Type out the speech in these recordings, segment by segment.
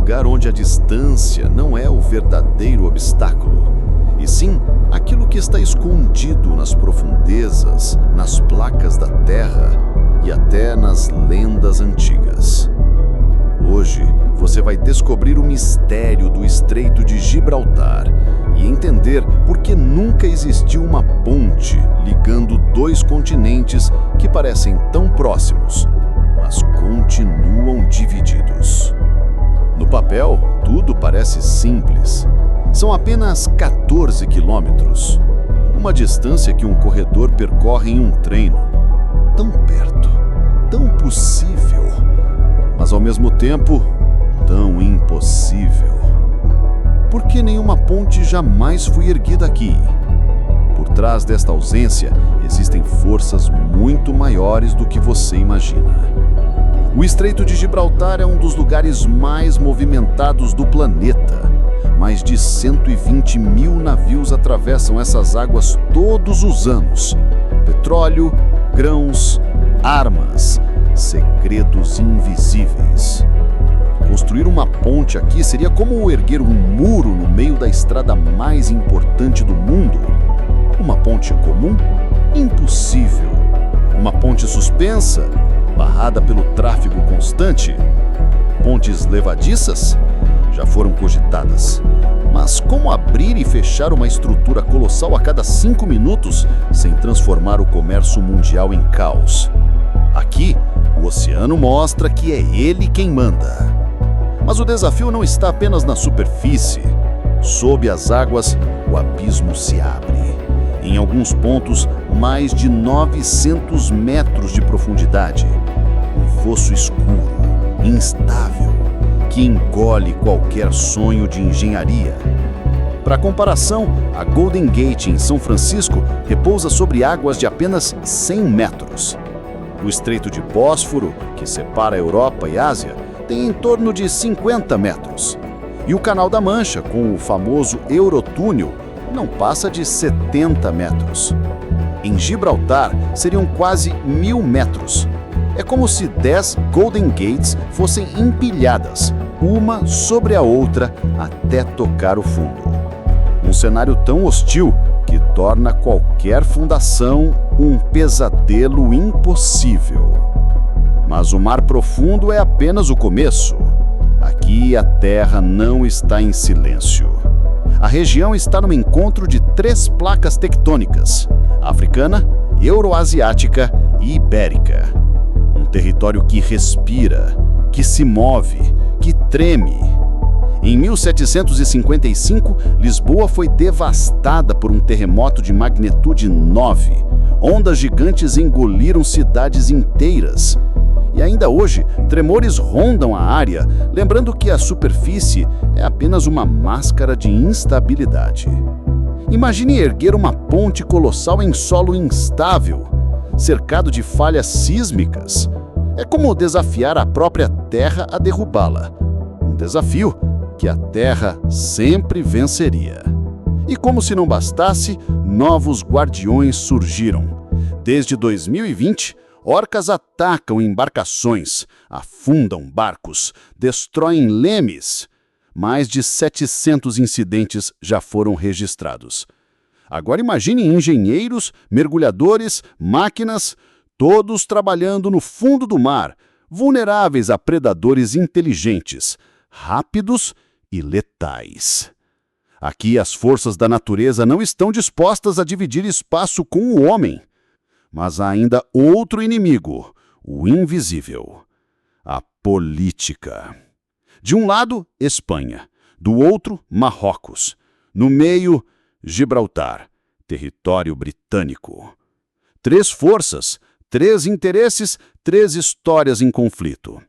lugar onde a distância não é o verdadeiro obstáculo, e sim aquilo que está escondido nas profundezas, nas placas da Terra e até nas lendas antigas. Hoje, você vai descobrir o mistério do Estreito de Gibraltar e entender por que nunca existiu uma ponte ligando dois continentes que parecem tão próximos, mas continuam divididos. No papel, tudo parece simples. São apenas 14 quilômetros, uma distância que um corredor percorre em um treino. Tão perto, tão possível, mas ao mesmo tempo, tão impossível. Por que nenhuma ponte jamais foi erguida aqui? Por trás desta ausência, existem forças muito maiores do que você imagina. O Estreito de Gibraltar é um dos lugares mais movimentados do planeta. Mais de 120 mil navios atravessam essas águas todos os anos. Petróleo, grãos, armas, segredos invisíveis. Construir uma ponte aqui seria como erguer um muro no meio da estrada mais importante do mundo. Uma ponte comum? Impossível. Uma ponte suspensa? Barrada pelo tráfego constante? Pontes levadiças? Já foram cogitadas. Mas como abrir e fechar uma estrutura colossal a cada 5 minutos sem transformar o comércio mundial em caos? Aqui, o oceano mostra que é ele quem manda. Mas o desafio não está apenas na superfície. Sob as águas, o abismo se abre. Em alguns pontos, mais de 900 metros de profundidade. Um fosso escuro, instável, que engole qualquer sonho de engenharia. Para comparação, a Golden Gate em São Francisco repousa sobre águas de apenas 100 metros. O Estreito de Bósforo, que separa a Europa e a Ásia, tem em torno de 50 metros. E o Canal da Mancha, com o famoso Eurotúnel, não passa de 70 metros. Em Gibraltar, seriam quase 1.000 metros. É como se 10 Golden Gates fossem empilhadas, uma sobre a outra, até tocar o fundo. Um cenário tão hostil que torna qualquer fundação um pesadelo impossível. Mas o mar profundo é apenas o começo. Aqui a Terra não está em silêncio. A região está no encontro de 3 placas tectônicas: africana, euroasiática e ibérica. Um território que respira, que se move, que treme. Em 1755, Lisboa foi devastada por um terremoto de magnitude 9. Ondas gigantes engoliram cidades inteiras. E ainda hoje, tremores rondam a área, lembrando que a superfície é apenas uma máscara de instabilidade. Imagine erguer uma ponte colossal em solo instável, cercado de falhas sísmicas. É como desafiar a própria Terra a derrubá-la. Um desafio que a Terra sempre venceria. E como se não bastasse, novos guardiões surgiram. Desde 2020, orcas atacam embarcações, afundam barcos, destroem lemes. Mais de 700 incidentes já foram registrados. Agora imagine engenheiros, mergulhadores, máquinas, todos trabalhando no fundo do mar, vulneráveis a predadores inteligentes, rápidos e letais. Aqui as forças da natureza não estão dispostas a dividir espaço com o homem. Mas há ainda outro inimigo, o invisível: a política. De um lado, Espanha. Do outro, Marrocos. No meio, Gibraltar, território britânico. 3 forças, 3 interesses, 3 histórias em conflito.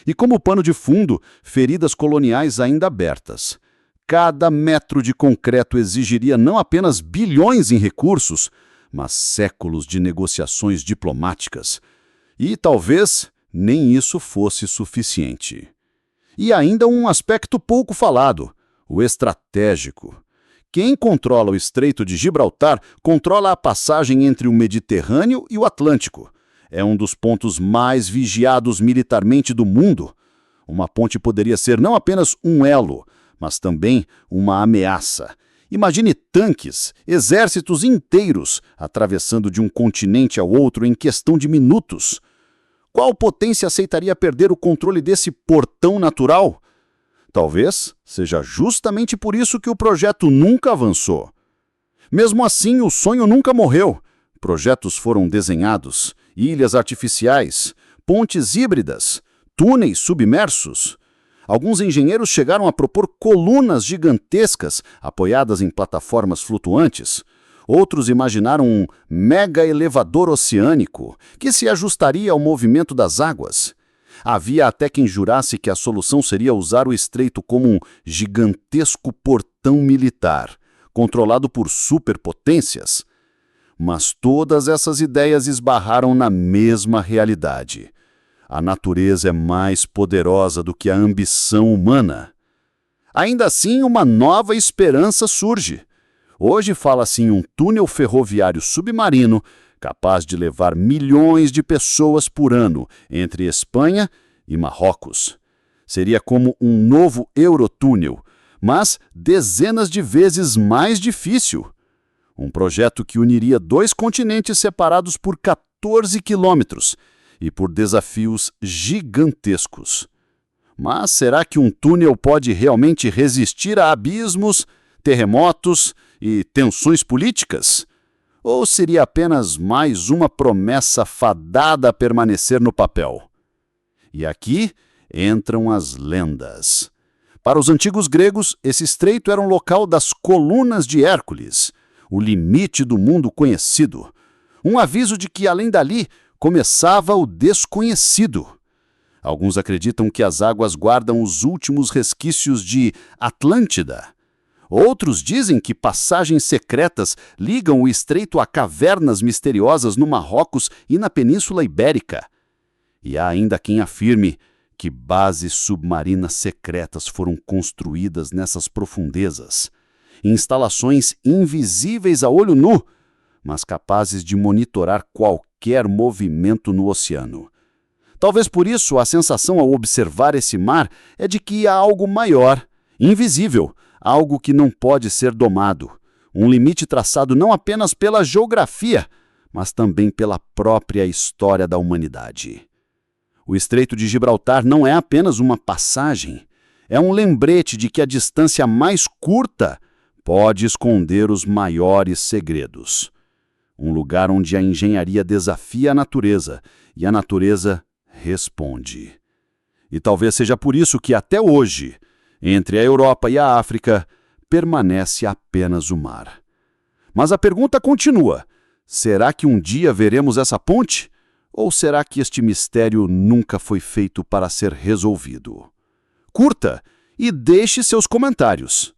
E como pano de fundo, feridas coloniais ainda abertas. Cada metro de concreto exigiria não apenas bilhões em recursos, mas séculos de negociações diplomáticas. E talvez nem isso fosse suficiente. E ainda um aspecto pouco falado, o estratégico. Quem controla o Estreito de Gibraltar controla a passagem entre o Mediterrâneo e o Atlântico. É um dos pontos mais vigiados militarmente do mundo. Uma ponte poderia ser não apenas um elo, mas também uma ameaça. Imagine tanques, exércitos inteiros, atravessando de um continente ao outro em questão de minutos. Qual potência aceitaria perder o controle desse portão natural? Talvez seja justamente por isso que o projeto nunca avançou. Mesmo assim, o sonho nunca morreu. Projetos foram desenhados, ilhas artificiais, pontes híbridas, túneis submersos. Alguns engenheiros chegaram a propor colunas gigantescas apoiadas em plataformas flutuantes. Outros imaginaram um mega elevador oceânico que se ajustaria ao movimento das águas. Havia até quem jurasse que a solução seria usar o estreito como um gigantesco portão militar, controlado por superpotências. Mas todas essas ideias esbarraram na mesma realidade. A natureza é mais poderosa do que a ambição humana. Ainda assim, uma nova esperança surge. Hoje fala-se em um túnel ferroviário submarino capaz de levar milhões de pessoas por ano entre Espanha e Marrocos. Seria como um novo Eurotúnel, mas dezenas de vezes mais difícil. Um projeto que uniria dois continentes separados por 14 quilômetros e por desafios gigantescos. Mas será que um túnel pode realmente resistir a abismos, terremotos e tensões políticas? Ou seria apenas mais uma promessa fadada a permanecer no papel? E aqui entram as lendas. Para os antigos gregos, esse estreito era um local das colunas de Hércules, o limite do mundo conhecido. Um aviso de que, além dali, começava o desconhecido. Alguns acreditam que as águas guardam os últimos resquícios de Atlântida. Outros dizem que passagens secretas ligam o estreito a cavernas misteriosas no Marrocos e na Península Ibérica. E há ainda quem afirme que bases submarinas secretas foram construídas nessas profundezas. Instalações invisíveis a olho nu, mas capazes de monitorar qualquer movimento no oceano. Talvez por isso a sensação ao observar esse mar é de que há algo maior, invisível, algo que não pode ser domado. Um limite traçado não apenas pela geografia, mas também pela própria história da humanidade. O Estreito de Gibraltar não é apenas uma passagem, é um lembrete de que a distância mais curta pode esconder os maiores segredos. Um lugar onde a engenharia desafia a natureza e a natureza responde. E talvez seja por isso que até hoje, entre a Europa e a África, permanece apenas o mar. Mas a pergunta continua: será que um dia veremos essa ponte? Ou será que este mistério nunca foi feito para ser resolvido? Curta e deixe seus comentários.